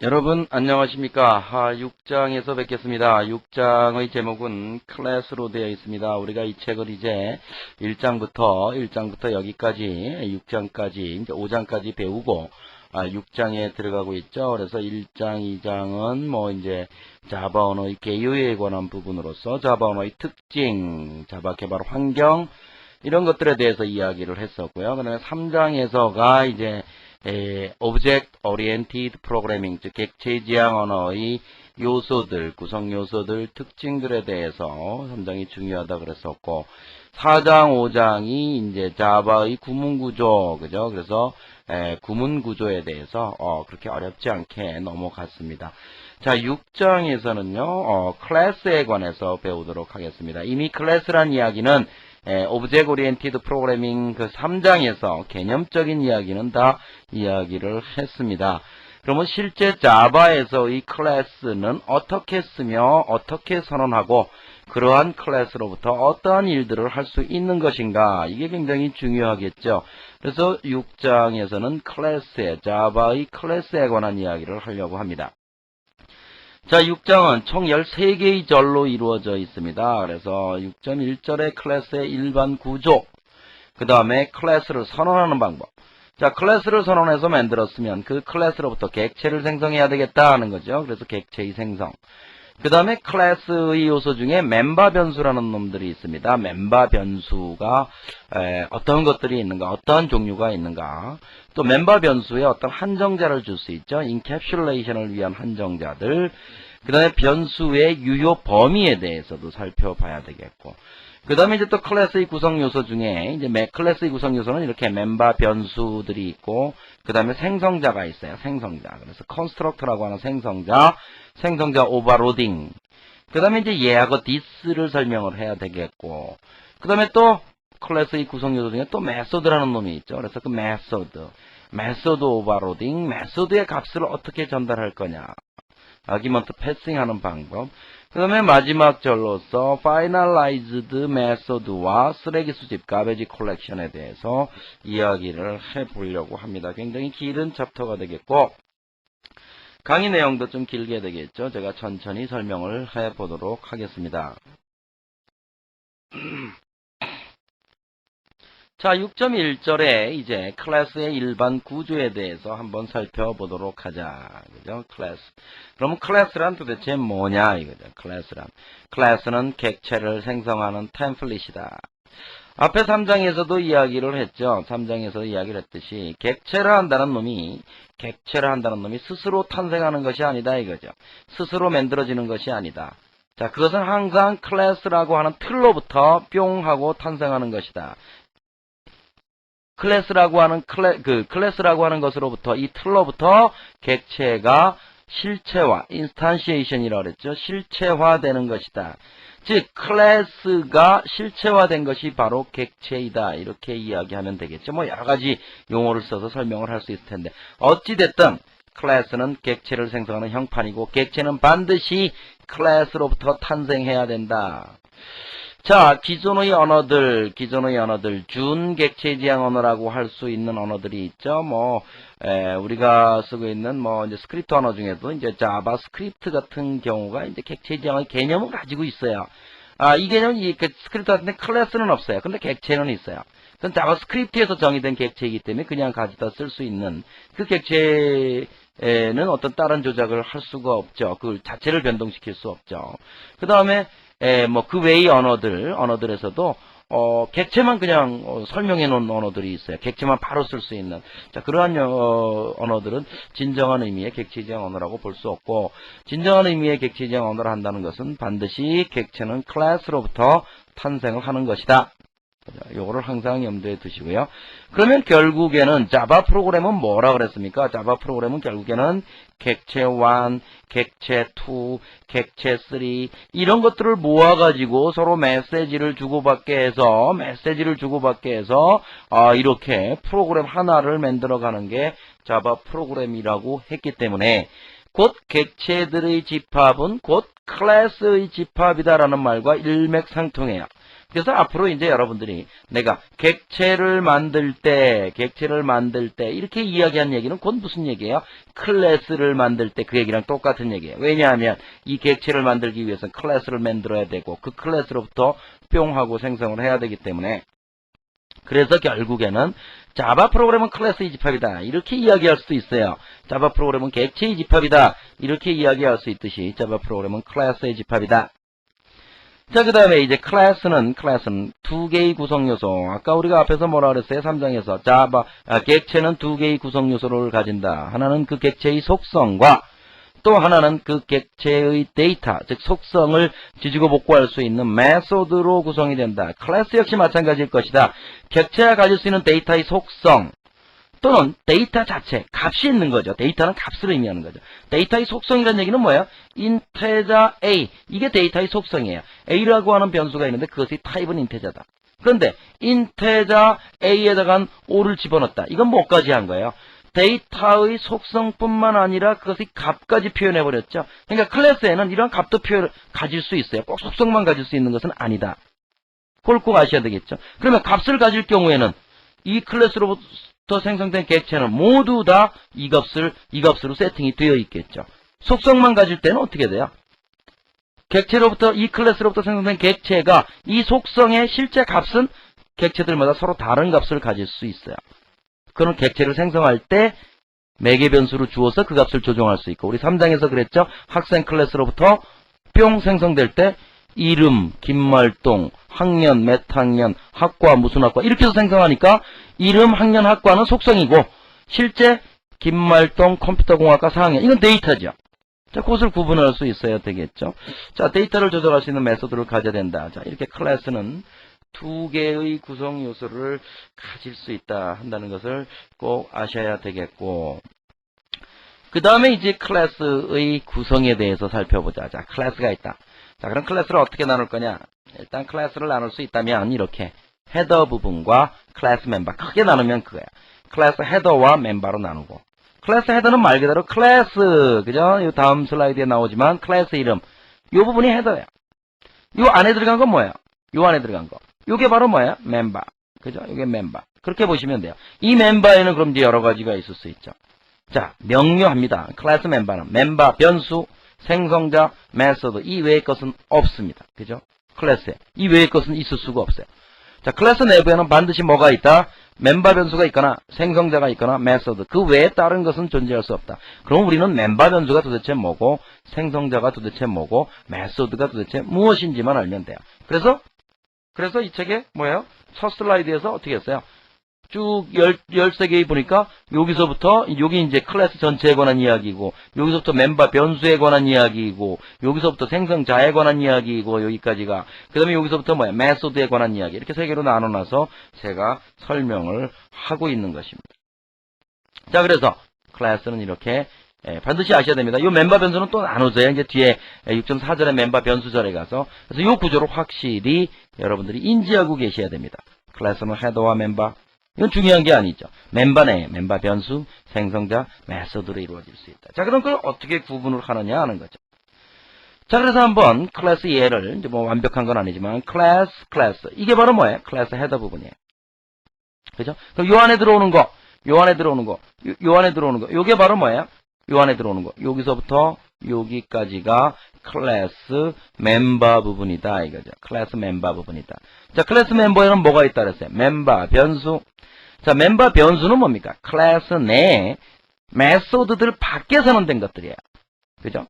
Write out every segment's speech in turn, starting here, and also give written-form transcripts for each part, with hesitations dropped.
여러분 안녕하십니까. 6장에서 뵙겠습니다. 6장의 제목은 클래스로 되어 있습니다. 우리가 이 책을 이제 1장부터 여기까지 6장까지 이제 5장까지 배우고 6장에 들어가고 있죠. 그래서 1장, 2장은 뭐 이제 자바 언어의 개요에 관한 부분으로서 자바 언어의 특징, 자바 개발 환경 이런 것들에 대해서 이야기를 했었고요. 그다음에 3장에서가 이제 Object Oriented Programming, 즉 객체 지향 언어의 요소들, 구성 요소들, 특징들에 대해서 3장이 중요하다 그랬었고, 4장, 5장이 이제 자바의 구문 구조, 그죠? 그래서 구문 구조에 대해서 그렇게 어렵지 않게 넘어갔습니다. 자, 6장에서는요, 클래스에 관해서 배우도록 하겠습니다. 이미 클래스란 이야기는 오브젝트 오리엔티드 프로그래밍 그 3장에서 개념적인 이야기는 다 이야기를 했습니다. 그러면 실제 자바에서의 클래스는 어떻게 쓰며 어떻게 선언하고 그러한 클래스로부터 어떠한 일들을 할 수 있는 것인가, 이게 굉장히 중요하겠죠. 그래서 6장에서는 자바의 클래스에 관한 이야기를 하려고 합니다. 자, 6장은 총 13개의 절로 이루어져 있습니다. 그래서 6.1절의 클래스의 일반 구조, 그 다음에 클래스를 선언하는 방법. 자, 클래스를 선언해서 만들었으면 그 클래스로부터 객체를 생성해야 되겠다 하는 거죠. 그래서 객체의 생성. 그 다음에 클래스의 요소 중에 멤버 변수라는 놈들이 있습니다. 멤버 변수가 어떤 것들이 있는가, 어떠한 종류가 있는가. 또 멤버 변수에 어떤 한정자를 줄 수 있죠. 인캡슐레이션을 위한 한정자들. 그 다음에 변수의 유효 범위에 대해서도 살펴봐야 되겠고. 그 다음에 이제 또 클래스의 구성 요소 중에 이제 클래스의 구성 요소는 이렇게 멤버 변수들이 있고, 그 다음에 생성자가 있어요. 생성자. 그래서 컨스트럭터라고 하는 생성자 오버로딩. 그 다음에 이제 얘하고 this를 설명을 해야 되겠고, 그 다음에 또 클래스의 구성 요소 중에 또 메소드라는 놈이 있죠. 그래서 그 메소드 오버로딩, 메소드의 값을 어떻게 전달할 거냐, 아기먼트 패싱하는 방법. 그 다음에 마지막 절로서 finalized method와 쓰레기 수집, garbage collection에 대해서 이야기를 해보려고 합니다. 굉장히 길은 챕터가 되겠고, 강의 내용도 좀 길게 되겠죠. 제가 천천히 설명을 해보도록 하겠습니다. 자, 6.1절에 이제 클래스의 일반 구조에 대해서 한번 살펴보도록 하자. 그죠? 클래스. 그럼 클래스란 도대체 뭐냐 이거죠. 클래스는 객체를 생성하는 템플릿이다. 앞에 3장에서도 이야기를 했죠. 3장에서 이야기를 했듯이 객체를 한다는 놈이 스스로 탄생하는 것이 아니다 이거죠. 스스로 만들어지는 것이 아니다. 자, 그것은 항상 클래스라고 하는 틀로부터 뿅 하고 탄생하는 것이다. 클래스라고 하는 것으로부터, 이 틀로부터 객체가 실체화, 인스탄시에이션이라고 그랬죠. 실체화되는 것이다. 즉, 클래스가 실체화된 것이 바로 객체이다. 이렇게 이야기하면 되겠죠. 뭐 여러 가지 용어를 써서 설명을 할 수 있을 텐데, 어찌됐든 클래스는 객체를 생성하는 형판이고, 객체는 반드시 클래스로부터 탄생해야 된다. 자, 기존의 언어들, 준객체 지향 언어라고 할 수 있는 언어들이 있죠. 우리가 쓰고 있는, 이제 스크립트 언어 중에도 이제 자바스크립트 같은 경우가 이제 객체 지향의 개념을 가지고 있어요. 이 개념이, 스크립트 같은데 클래스는 없어요. 근데 객체는 있어요. 그건 자바스크립트에서 정의된 객체이기 때문에 그냥 가져다 쓸 수 있는 그 객체에는 어떤 다른 조작을 할 수가 없죠. 그 자체를 변동시킬 수 없죠. 그 다음에 그 외의 언어들에서도, 객체만 그냥, 설명해 놓은 언어들이 있어요. 객체만 바로 쓸 수 있는. 자, 그러한, 언어들은 진정한 의미의 객체 지향 언어라고 볼 수 없고, 진정한 의미의 객체 지향 언어를 한다는 것은 반드시 객체는 클래스로부터 탄생을 하는 것이다. 요거를 항상 염두에 두시고요. 그러면 결국에는 자바 프로그램은 뭐라 그랬습니까? 자바 프로그램은 결국에는 객체 1, 객체 2, 객체 3 이런 것들을 모아가지고 서로 메시지를 주고받게 해서 이렇게 프로그램 하나를 만들어가는 게 자바 프로그램이라고 했기 때문에 곧 객체들의 집합은 곧 클래스의 집합이다라는 말과 일맥상통해요. 그래서 앞으로 이제 여러분들이 내가 객체를 만들 때 이렇게 이야기한 얘기는 곧 무슨 얘기예요? 클래스를 만들 때 그 얘기랑 똑같은 얘기예요. 왜냐하면 이 객체를 만들기 위해서는 클래스를 만들어야 되고 그 클래스로부터 뿅 하고 생성을 해야 되기 때문에 그래서 결국에는 자바 프로그램은 클래스의 집합이다. 이렇게 이야기할 수도 있어요. 자바 프로그램은 객체의 집합이다. 이렇게 이야기할 수 있듯이 자바 프로그램은 클래스의 집합이다. 자, 그 다음에 이제 클래스는 두 개의 구성 요소. 아까 우리가 앞에서 뭐라 그랬어요? 3장에서 객체는 두 개의 구성 요소를 가진다. 하나는 그 객체의 속성과 또 하나는 그 객체의 데이터, 즉 속성을 뒤지고 복구할 수 있는 메소드로 구성이 된다. 클래스 역시 마찬가지일 것이다. 객체가 가질 수 있는 데이터의 속성 또는 데이터 자체, 값이 있는 거죠. 데이터는 값을 의미하는 거죠. 데이터의 속성이라는 얘기는 뭐예요? 인테자 A, 이게 데이터의 속성이에요. A라고 하는 변수가 있는데 그것의 타입은 인테자다. 그런데 인테자 A에다가 O를 집어넣었다. 이건 뭐까지 한 거예요? 데이터의 속성뿐만 아니라 그것의 값까지 표현해버렸죠. 그러니까 클래스에는 이런 값도 가질 수 있어요. 꼭 속성만 가질 수 있는 것은 아니다. 그걸 꼭 아셔야 되겠죠. 그러면 값을 가질 경우에는 이 클래스로부터 생성된 객체는 모두 다 이 값으로 세팅이 되어 있겠죠. 속성만 가질 때는 어떻게 돼요? 이 클래스로부터 생성된 객체가 이 속성의 실제 값은 객체들마다 서로 다른 값을 가질 수 있어요. 그런 객체를 생성할 때 매개 변수로 주어서 그 값을 조정할 수 있고, 우리 3장에서 그랬죠. 학생 클래스로부터 뿅 생성될 때 이름, 김말동, 학년, 몇 학년, 학과, 무슨 학과 이렇게 해서 생성하니까 이름, 학년, 학과는 속성이고 실제 김말동 컴퓨터공학과 4학년 이건 데이터죠. 자, 그것을 구분할 수 있어야 되겠죠. 자, 데이터를 조절할 수 있는 메소드를 가져야 된다. 자, 이렇게 클래스는 두 개의 구성 요소를 가질 수 있다 한다는 것을 꼭 아셔야 되겠고, 그 다음에 이제 클래스의 구성에 대해서 살펴보자. 자, 클래스가 있다. 자, 그럼 클래스를 어떻게 나눌 거냐? 일단 클래스를 나눌 수 있다면 이렇게 헤더 부분과 클래스 멤버 크게 나누면 그거야. 클래스 헤더와 멤버로 나누고, 클래스 헤더는 말 그대로 클래스, 그죠? 이 다음 슬라이드에 나오지만 클래스 이름, 이 부분이 헤더예요. 이 안에 들어간 건 뭐예요? 이 안에 들어간 거. 이게 바로 뭐예요? 멤버. 그죠? 이게 멤버. 그렇게 보시면 돼요. 이 멤버에는 그럼 이제 여러 가지가 있을 수 있죠. 자, 명료합니다. 클래스 멤버는 멤버, 변수, 생성자, 메소드 이 외의 것은 없습니다. 그죠? 클래스에 이 외의 것은 있을 수가 없어요. 자, 클래스 내부에는 반드시 뭐가 있다? 멤버 변수가 있거나 생성자가 있거나 메소드, 그 외에 다른 것은 존재할 수 없다. 그럼 우리는 멤버 변수가 도대체 뭐고 생성자가 도대체 뭐고 메소드가 도대체 무엇인지만 알면 돼요. 그래서 이 책에 뭐예요? 첫 슬라이드에서 어떻게 했어요? 쭉 13개에 보니까 여기서부터 여기 이제 클래스 전체에 관한 이야기고, 여기서부터 멤버 변수에 관한 이야기이고, 여기서부터 생성자에 관한 이야기이고, 여기까지가 그 다음에 여기서부터 뭐야? 메소드에 관한 이야기, 이렇게 세 개로 나눠놔서 제가 설명을 하고 있는 것입니다. 자, 그래서 클래스는 이렇게 반드시 아셔야 됩니다. 이 멤버 변수는 또 나눠져요. 이제 뒤에 6.4절의 멤버 변수절에 가서. 그래서 이 구조를 확실히 여러분들이 인지하고 계셔야 됩니다. 클래스는 헤더와 멤버, 이건 중요한 게 아니죠. 멤버 내 멤버 변수, 생성자, 메소드로 이루어질 수 있다. 자, 그럼 그걸 어떻게 구분을 하느냐 하는 거죠. 자, 그래서 한번 클래스 예를, 이제 뭐 완벽한 건 아니지만 클래스 이게 바로 뭐예요? 클래스 헤더 부분이에요. 그죠? 그럼 요 안에 들어오는 거, 요게 바로 뭐예요? 요 안에 들어오는 거. 여기서부터 여기까지가 클래스 멤버 부분이다 이거죠. 클래스 멤버 부분이다. 자, 클래스 멤버에는 뭐가 있다 그랬어요? 멤버 변수. 자, 멤버 변수는 뭡니까? 클래스 내 메소드들 밖에 선언된 것들이에요. 그죠?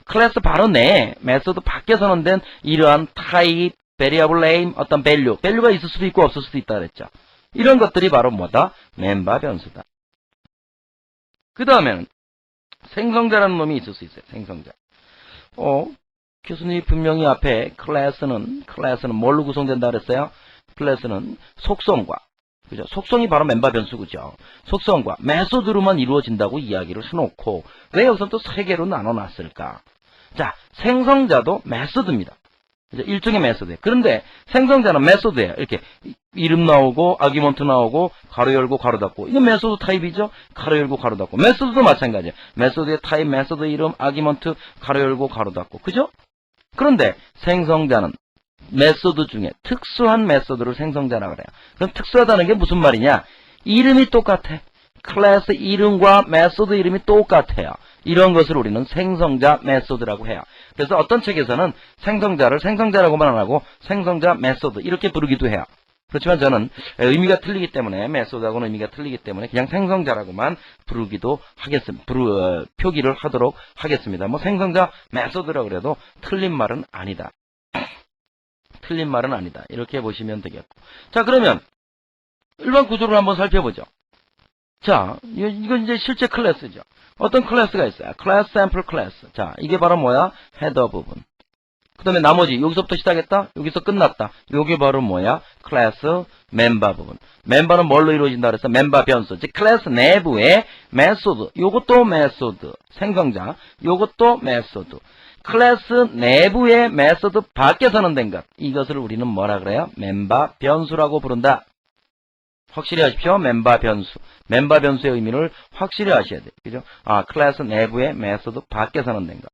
클래스 바로 내 메소드 밖에 선언된 이러한 타입, 베리어블 네임, 어떤 밸류가 있을 수도 있고 없을 수도 있다 그랬죠. 이런 것들이 바로 뭐다? 멤버 변수다. 그 다음에는 생성자라는 놈이 있을 수 있어요. 생성자. 교수님이 분명히 앞에 클래스는 뭘로 구성된다 그랬어요? 클래스는 속성과, 그죠? 속성이 바로 멤버 변수죠. 속성과 메소드로만 이루어진다고 이야기를 해놓고 왜 여기서 또 세 개로 나눠놨을까? 자, 생성자도 메소드입니다. 그죠? 일종의 메소드예요. 그런데 생성자는 메소드예요. 이렇게 이름 나오고 아기먼트 나오고 가로 열고 가로 닫고, 이건 메소드 타입이죠. 가로 열고 가로 닫고. 메소드도 마찬가지예요. 메소드의 타입, 메소드 이름, 아기먼트 가로 열고 가로 닫고. 그죠? 그런데 생성자는 메소드 중에 특수한 메소드를 생성자라고 그래요. 그럼 특수하다는 게 무슨 말이냐? 이름이 똑같아. 클래스 이름과 메소드 이름이 똑같아요. 이런 것을 우리는 생성자 메소드라고 해요. 그래서 어떤 책에서는 생성자를 생성자라고만 안 하고 생성자 메소드 이렇게 부르기도 해요. 그렇지만 저는 의미가 틀리기 때문에 메소드하고는 의미가 틀리기 때문에 그냥 생성자라고만 부르기도 하겠습니다. 표기를 하도록 하겠습니다. 뭐 생성자 메소드라고 그래도 틀린 말은 아니다. 틀린 말은 아니다. 이렇게 보시면 되겠고. 자, 그러면 일반 구조를 한번 살펴보죠. 자, 이건 이제 실제 클래스죠. 어떤 클래스가 있어요? 클래스 샘플 클래스. 자, 이게 바로 뭐야? 헤더 부분. 그 다음에 나머지 여기서부터 시작했다? 여기서 끝났다. 요게 바로 뭐야? 클래스 멤버 부분. 멤버는 뭘로 이루어진다 그랬어? 멤버 변수. 즉 클래스 내부의 메소드. 요것도 메소드. 생성자. 요것도 메소드. 클래스 내부의 메소드 밖에서는 된 것. 이것을 우리는 뭐라 그래요? 멤버 변수라고 부른다. 확실히 하십시오. 멤버 변수. 멤버 변수의 의미를 확실히 하셔야 돼요. 그죠? 클래스 내부의 메소드 밖에서는 된 것.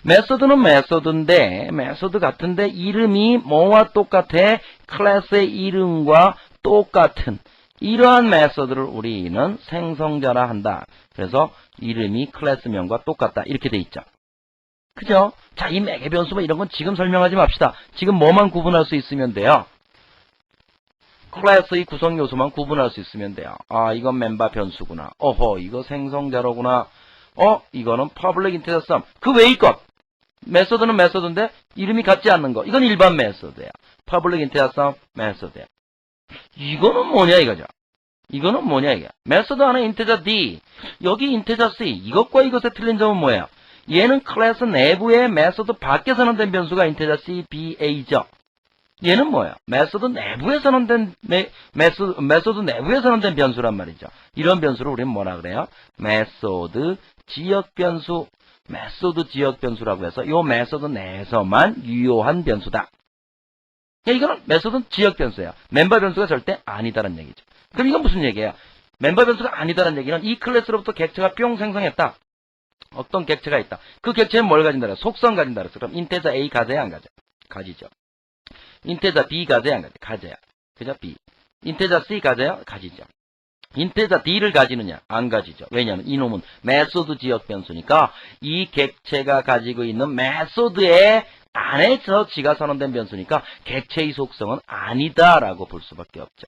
메소드는 메소드인데, 메소드 같은데 이름이 뭐와 똑같아? 클래스의 이름과 똑같은 이러한 메소드를 우리는 생성자라 한다. 그래서 이름이 클래스명과 똑같다. 이렇게 돼 있죠. 그죠? 자, 이 매개 변수 뭐 이런 건 지금 설명하지 맙시다. 지금 뭐만 구분할 수 있으면 돼요? 클래스의 구성 요소만 구분할 수 있으면 돼요. 이건 멤버 변수구나. 이거 생성자로구나. 이거는 public integer sum. 그 외의 것. 메소드는 메소드인데 이름이 같지 않는 거. 이건 일반 메소드야. public integer sum 메소드야. 이거는 뭐냐 이거죠. 이거는 뭐냐 이게. 메소드 안에 integer d. 여기 integer c. 이것과 이것의 틀린 점은 뭐예요? 얘는 클래스 내부의 메소드 밖에서는 된 변수가 integer c, b, a죠. 얘는 뭐야? 메소드 내부에서는 된 메소드 내부에서는 된 변수란 말이죠. 이런 변수를 우리는 뭐라 그래요? 메소드 지역 변수, 메소드 지역 변수라고 해서 이 메소드 내에서만 유효한 변수다. 이거는 메소드 지역 변수예요. 멤버 변수가 절대 아니다라는 얘기죠. 그럼 이건 무슨 얘기예요? 멤버 변수가 아니다라는 얘기는 이 클래스로부터 객체가 뿅 생성했다. 어떤 객체가 있다. 그 객체는 뭘 가진다 그래요? 속성 가진다 그랬어. 그럼 인테저 A 가져야 안 가져? 가지죠. 인테저 B 가져야 안 가져? 가져야. 그죠? B. 인테저 C 가져야? 가지죠. 인테저 D를 가지느냐? 안 가지죠. 왜냐하면 이놈은 메소드 지역 변수니까 이 객체가 가지고 있는 메소드의 안에서 지가 선언된 변수니까 객체의 속성은 아니다라고 볼 수밖에 없죠.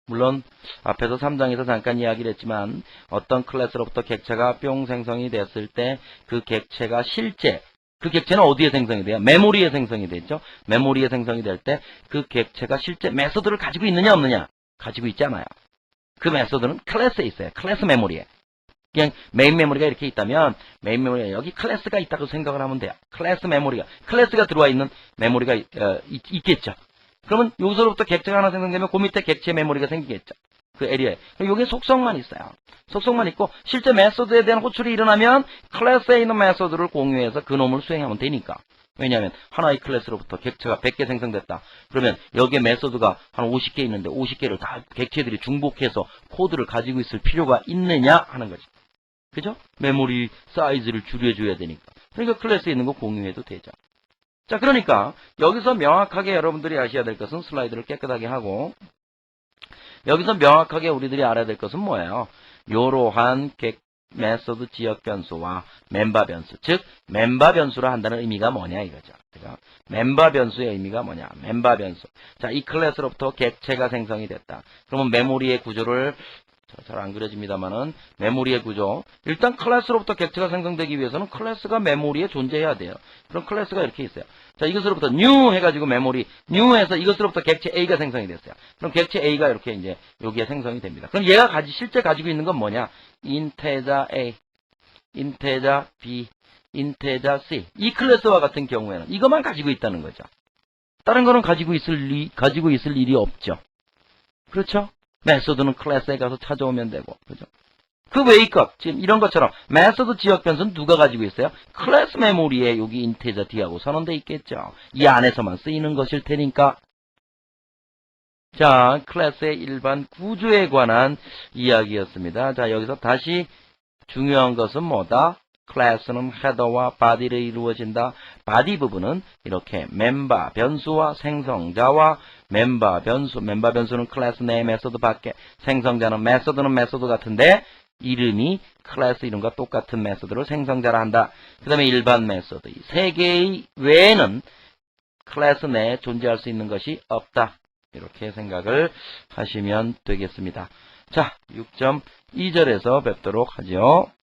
물론 앞에서 3장에서 잠깐 이야기를 했지만 어떤 클래스로부터 객체가 뿅 생성이 됐을 때 그 객체가 실제 그 객체는 어디에 생성이 돼요? 메모리에 생성이 되죠. 메모리에 생성이 될 때 그 객체가 실제 메소드를 가지고 있느냐 없느냐? 가지고 있잖아요. 그 메소드는 클래스에 있어요. 클래스 메모리에. 그냥 메인 메모리가 이렇게 있다면 메인 메모리에 여기 클래스가 있다고 생각을 하면 돼요. 클래스 메모리가. 클래스가 들어와 있는 메모리가 있겠죠. 그러면 여기서부터 객체가 하나 생성되면 그 밑에 객체 메모리가 생기겠죠. 그 에리어에. 여기에 속성만 있어요. 속성만 있고 실제 메소드에 대한 호출이 일어나면 클래스에 있는 메소드를 공유해서 그 놈을 수행하면 되니까. 왜냐하면 하나의 클래스로부터 객체가 100개 생성됐다. 그러면 여기에 메소드가 한 50개 있는데 50개를 다 객체들이 중복해서 코드를 가지고 있을 필요가 있느냐 하는 거죠. 그죠? 메모리 사이즈를 줄여줘야 되니까. 그러니까 클래스에 있는 거 공유해도 되죠. 자, 그러니까 여기서 명확하게 여러분들이 아셔야 될 것은 슬라이드를 깨끗하게 하고 여기서 명확하게 우리들이 알아야 될 것은 뭐예요? 요러한 메소드 지역 변수와 멤버 변수, 즉 멤버 변수라 한다는 의미가 뭐냐 이거죠. 그죠? 멤버 변수의 의미가 뭐냐? 멤버 변수. 자, 이 클래스로부터 객체가 생성이 됐다. 그러면 메모리의 구조를 잘 안 그려집니다만은 메모리의 구조. 일단 클래스로부터 객체가 생성되기 위해서는 클래스가 메모리에 존재해야 돼요. 그럼 클래스가 이렇게 있어요. 자, 이것으로부터 new 해가지고 메모리, new해서 이것으로부터 객체 A가 생성이 됐어요. 그럼 객체 A가 이렇게 이제 여기에 생성이 됩니다. 그럼 얘가 실제 가지고 있는 건 뭐냐? integer A, integer B, integer C. 이 클래스와 같은 경우에는 이것만 가지고 있다는 거죠. 다른 거는 가지고 있을 일이 없죠. 그렇죠? 메소드는 클래스에 가서 찾아오면 되고, 그죠? 그 외의 것, 지금 이런 것처럼 메소드 지역 변수는 누가 가지고 있어요? 클래스 메모리에 여기 인테저 D하고 선언되어 있겠죠. 이 안에서만 쓰이는 것일 테니까. 자, 클래스의 일반 구조에 관한 이야기였습니다. 자, 여기서 다시 중요한 것은 뭐다? 클래스는 헤더와 바디를 이루어진다. 바디 부분은 이렇게 멤버, 변수와 생성자와 멤버, 변수는 클래스 내 메소드 밖에, 생성자는 메소드 같은데 이름이 클래스 이름과 똑같은 메소드를 생성자라 한다. 그 다음에 일반 메소드. 이 세 개의 외에는 클래스 내에 존재할 수 있는 것이 없다. 이렇게 생각을 하시면 되겠습니다. 자, 6.2절에서 뵙도록 하죠.